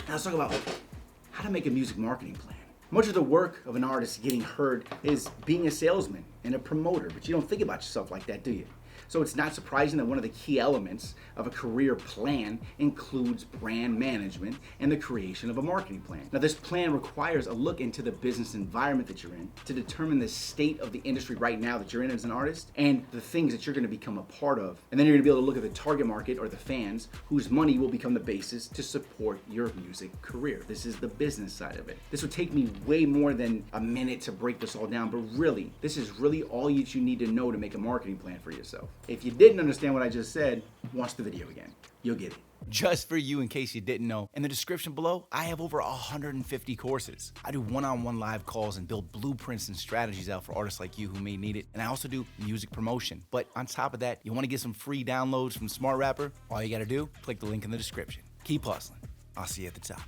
Now let's talk about how to make a music marketing plan. Much of the work of an artist getting heard is being a salesman and a promoter, but you don't think about yourself like that, do you? So it's not surprising that one of the key elements of a career plan includes brand management and the creation of a marketing plan. Now, this plan requires a look into the business environment that you're in to determine the state of the industry right now that you're in as an artist and the things that you're going to become a part of. And then you're going to be able to look at the target market or the fans whose money will become the basis to support your music career. This is the business side of it. This would take me way more than a minute to break this all down, but really, this is really all you need to know to make a marketing plan for yourself. If you didn't understand what I just said, watch the video again. You'll get it. Just for you, in case you didn't know, in the description below, I have over 150 courses. I do one-on-one live calls and build blueprints and strategies out for artists like you who may need it. And I also do music promotion. But on top of that, you want to get some free downloads from Smart Rapper? All you got to do, click the link in the description. Keep hustling. I'll see you at the top.